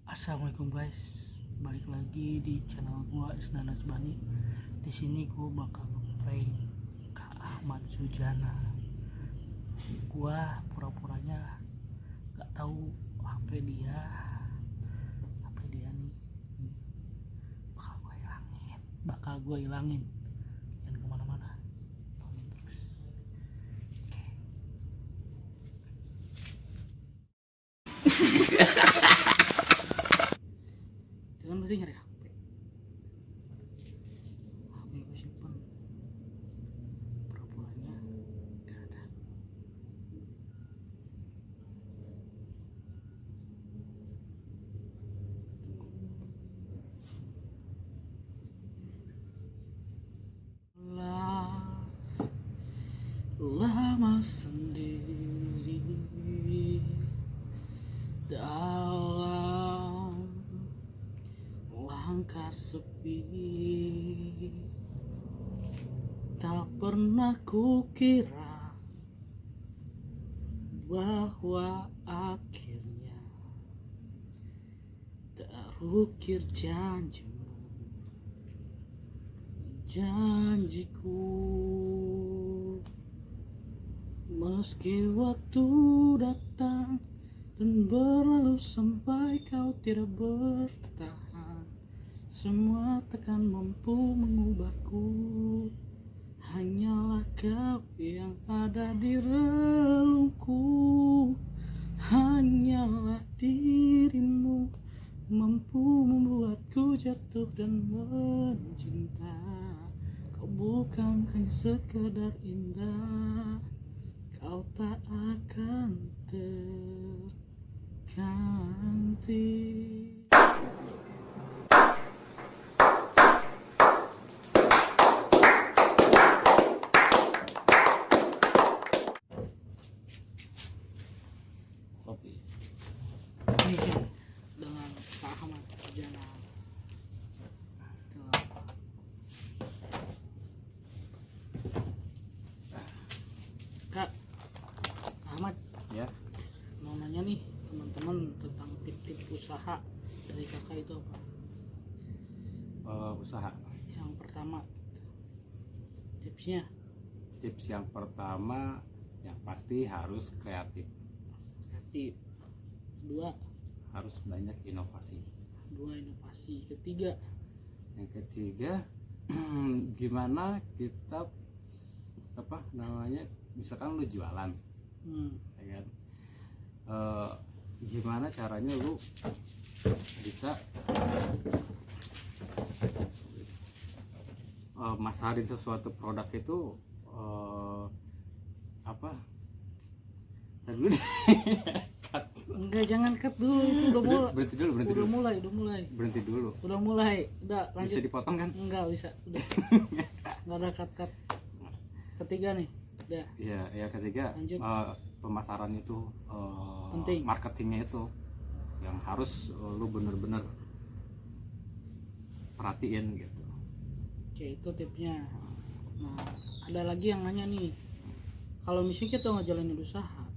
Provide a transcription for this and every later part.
Assalamualaikum guys, balik lagi di channel gua Isnan Najbani. Di sini gua bakal ngeprank Kak Ahmad Sujana. Gua pura-puranya gak tahu HP dia nih bakal gua hilangin. Jangan kemana-mana, tonton terus. Oke. Jangan mesti nyari HP gue simpen, pura-puranya gak ada. Lama sendiri dalam langkah sepi, tak pernah kukira bahwa akhirnya terukir janjiku. Meski waktu datang dan berlalu sampai kau tidak bertahan, semua takkan mampu mengubahku. Hanyalah kau yang ada di relungku. Hanyalah dirimu mampu membuatku jatuh dan mencinta. Kau bukan hanya sekedar indah, kau tak akan terganti. Kopi sini dengan Kak Ahmad Sujana. Kak Ahmad, Ya, mau nanya nih teman-teman tentang tip-tip usaha dari kakak itu apa? usaha. Yang pertama, tipsnya. Tips yang pertama yang pasti harus kreatif, Kedua, harus banyak inovasi. inovasi. Ketiga, Yang ketiga, gimana kita misalkan lu jualan, ya kan? Gimana caranya lu bisa masarin sesuatu produk itu Tadi dulu deh. enggak, jangan cut dulu, itu udah mulai. Berhenti dulu. Berhenti dulu. Udah mulai. Udah lanjut. Bisa dipotong kan? Enggak bisa, udah. Enggak ada cut. Ketiga nih. Udah. Ya ketiga, Lanjut. pemasaran itu Penting. marketingnya itu yang harus lu bener-bener perhatiin gitu. Oke, itu tipsnya. Nah, ada lagi yang nanya nih. Kalau misalnya kita ngejalanin usaha,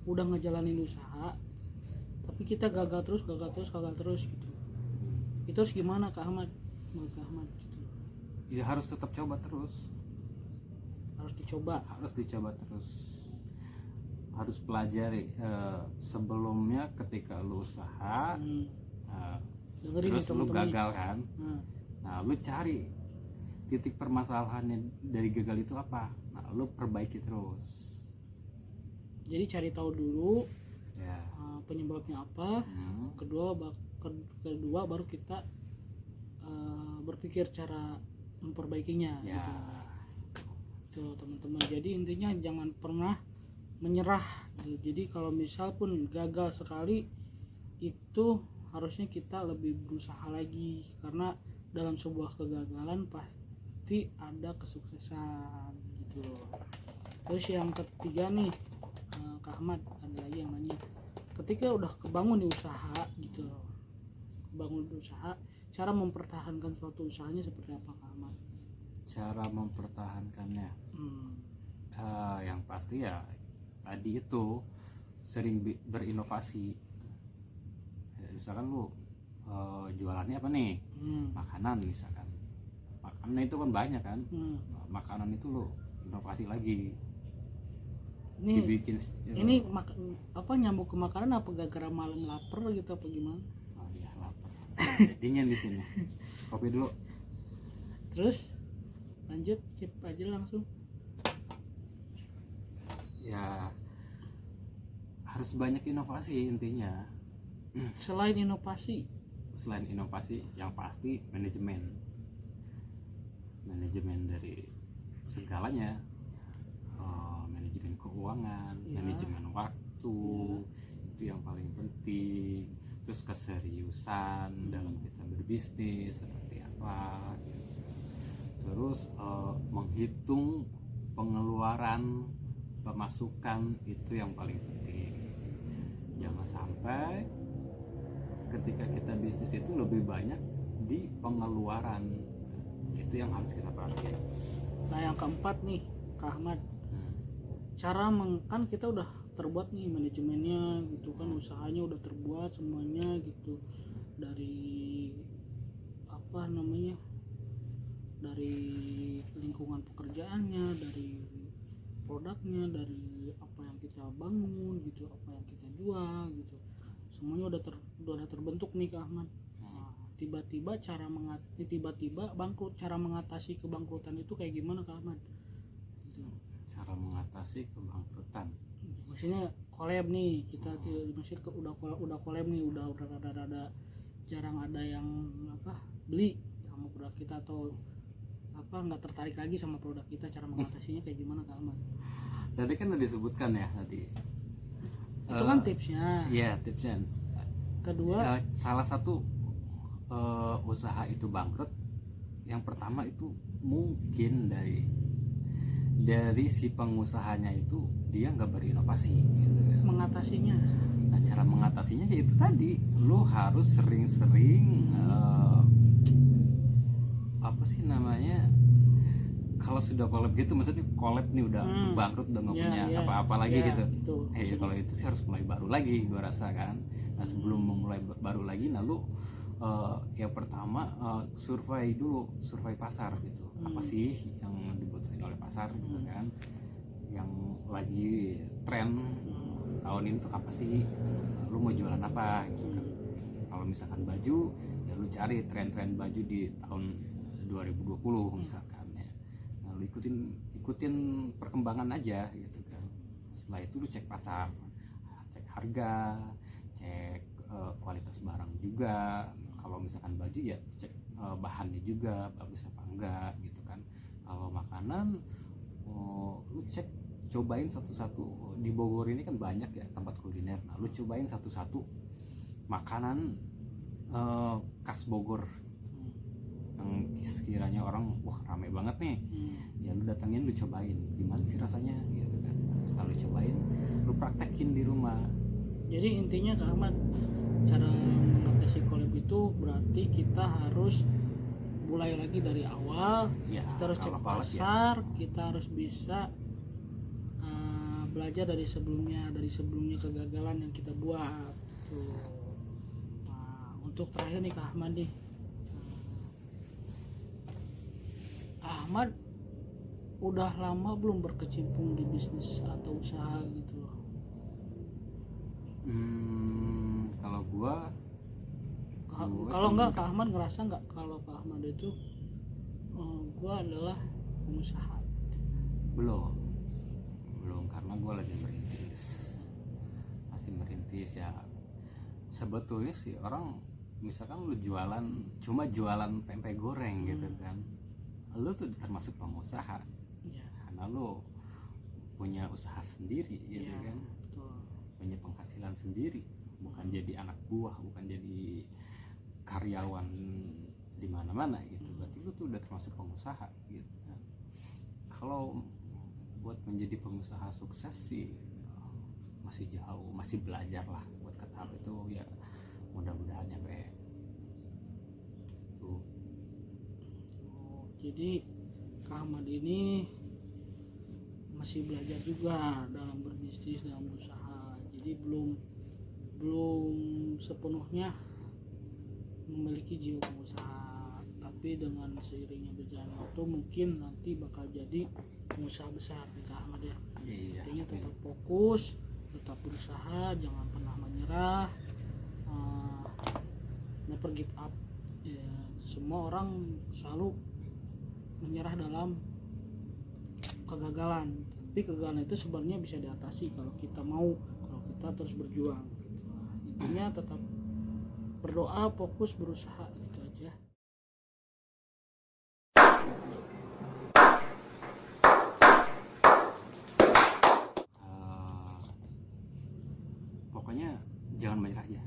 udah ngejalanin usaha, tapi kita gagal terus gitu. Itu harus gimana Kak Ahmad? Kak Ahmad gitu. Ya harus tetap coba terus. Harus dicoba terus. Harus pelajari sebelumnya ketika lu usaha, Dengerin terus nih lu teman-teman gagal kan. Nah, Lu cari titik permasalahannya dari gagal itu apa. Nah, lu perbaiki terus. jadi cari tahu dulu Ya. Penyebabnya apa. Kedua baru kita berpikir cara memperbaikinya. Ya. Gitu teman-teman. Jadi intinya jangan pernah menyerah gitu. Jadi kalau misal pun gagal sekali, itu harusnya kita lebih berusaha lagi, karena dalam sebuah kegagalan pasti ada kesuksesan gitu loh. Terus yang ketiga nih, Kak Ahmad, ada lagi yang nanya, ketika udah kebangun di usaha gitu loh, cara mempertahankan suatu usahanya seperti apa Kak Ahmad? Cara mempertahankannya, yang pasti ya tadi itu sering berinovasi. misalkan lu jualannya apa nih, makanan misalkan, makanan itu kan banyak kan. Makanan itu lo inovasi lagi, Ini dibikin ini apa nyambung ke makanan apa gara-gara malam lapar gitu apa gimana? oh iya lapar jadinya di sini. Kopi dulu. Terus lanjut skip aja langsung. Ya harus banyak inovasi intinya. Selain inovasi, Selain inovasi yang pasti manajemen dari segalanya, manajemen keuangan, Ya. manajemen waktu, itu yang paling penting. Terus keseriusan dalam kita berbisnis seperti apa gitu. Terus menghitung pengeluaran, pemasukan, itu yang paling penting. Jangan sampai ketika kita bisnis itu lebih banyak di pengeluaran, itu yang harus kita perhatikan. nah yang keempat nih Kak Ahmad, kan kita udah terbuat nih manajemennya gitu kan, usahanya udah terbuat semuanya gitu, dari apa namanya, dari lingkungan pekerjaannya, dari produknya, dari apa yang kita bangun gitu, apa yang kita jual gitu, semuanya udah terbentuk nih Kak Ahmad. Nah, tiba-tiba bangkrut, cara mengatasi kebangkrutan itu kayak gimana Kak Ahmad? Gitu. Cara mengatasi kebangkrutan, Maksudnya collab nih kita, maksudnya udah collab nih, udah rada jarang ada yang apa beli sama produk kita, atau apa nggak tertarik lagi sama produk kita, cara mengatasinya kayak gimana Kak Ahmad? tadi kan udah disebutkan ya tadi. Itu kan tipsnya. Iya tipsnya. Kedua, Salah satu usaha itu bangkrut, yang pertama itu mungkin dari si pengusahanya itu dia nggak berinovasi gitu kan. mengatasinya. Nah cara mengatasinya yaitu tadi, lu harus sering-sering apa sih namanya, kalau sudah collab gitu, maksudnya collab nih udah bangkrut, udah nggak punya apa-apa lagi gitu. Kalau itu sih harus mulai baru lagi gua rasa kan. Nah sebelum memulai baru lagi, nah lu yang pertama survei pasar gitu. Apa sih yang dibutuhin oleh pasar gitu kan, yang lagi tren tahun ini tuh apa sih, lu mau jualan apa gitu kan. Kalau misalkan baju, ya lu cari tren-tren baju di tahun 2020 misalkan ya. Nah lu ikutin perkembangan aja gitu kan. Setelah itu lu cek pasar, cek harga, cek kualitas barang juga. Kalau misalkan baju ya cek bahannya juga bagus apa enggak gitu kan. Kalau makanan lu cek, cobain satu-satu. Di Bogor ini kan banyak ya tempat kuliner. Nah lu cobain satu-satu makanan khas Bogor yang sekiranya orang wah rame banget nih, ya lu datengin, lu cobain gimana sih rasanya gitu kan. Setelah lu cobain, lu praktekin di rumah. Jadi intinya Kak Ahmad, cara mengatasi collab itu berarti kita harus mulai lagi dari awal Ya, kita harus cek kalau collab pasar, kita harus bisa belajar dari sebelumnya kegagalan yang kita buat tuh. Nah, untuk terakhir nih Kak Ahmad nih, Kak Ahmad udah lama belum berkecimpung di bisnis atau usaha gitu loh? Kalau gua Kalau enggak Kak Ahmad ngerasa nggak kalau Kak Ahmad itu gua adalah pengusaha? belum karena gua lagi masih merintis ya. Sebetulnya sih orang misalkan lu cuma jualan tempe goreng gitu kan, lu tuh termasuk pengusaha Ya, karena lu punya usaha sendiri gitu ya, kan, betul. punya penghasilan sendiri, bukan jadi anak buah, bukan jadi karyawan di mana-mana gitu. Berarti lu tuh udah termasuk pengusaha gitu kan. Kalau buat menjadi pengusaha sukses sih masih jauh, masih belajar lah buat ke tahap itu ya. Mudah-mudahan nyampe tuh. Jadi Kak Ahmad ini masih belajar juga dalam berbisnis, dalam usaha. Jadi belum sepenuhnya memiliki jiwa pengusaha, tapi dengan seiringnya berjalan waktu mungkin nanti bakal jadi pengusaha besar nih Kak Ahmad ya. Intinya tetap fokus, tetap berusaha, jangan pernah menyerah, never give up ya. Semua orang selalu menyerah dalam kegagalan, tapi kegagalan itu sebenarnya bisa diatasi kalau kita mau, kalau kita terus berjuang. Intinya tetap berdoa, fokus, berusaha, itu aja. Pokoknya jangan menyerah aja,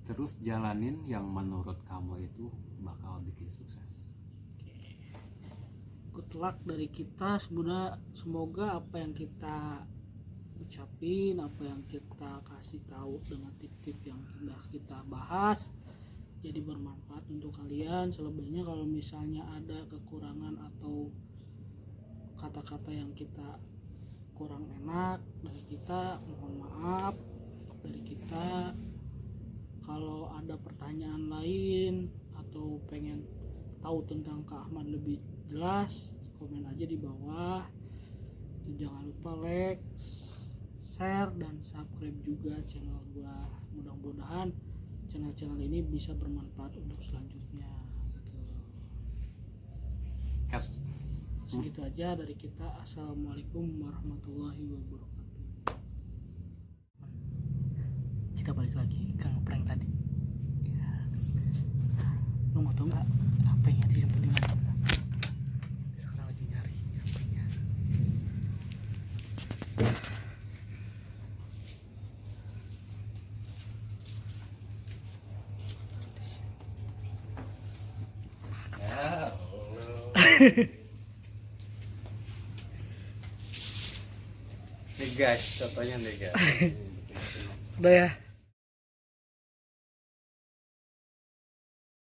terus jalanin yang menurut kamu itu bakal bikin sukses. Good luck dari kita, semoga apa yang kita ucapin, apa yang kita kasih tahu dengan tip-tip yang sudah kita bahas jadi bermanfaat untuk kalian. Selebihnya kalau misalnya ada kekurangan atau kata-kata yang kita kurang enak dari kita, mohon maaf dari kita. Kalau ada pertanyaan lain atau pengen tahu tentang Kak Ahmad lebih jelas, komen aja di bawah. Jangan lupa like, share, dan subscribe juga channel gua. Mudah-mudahan channel-channel ini bisa bermanfaat untuk selanjutnya gitu. Segitu aja dari kita. Assalamualaikum warahmatullahi wabarakatuh. Kita balik lagi ke prank tadi. Lo mau tau nggak apa yang disimpan di mana? Sekarang lagi nyari HP-nya. Nih guys, contohnya nih guys. Udah ya.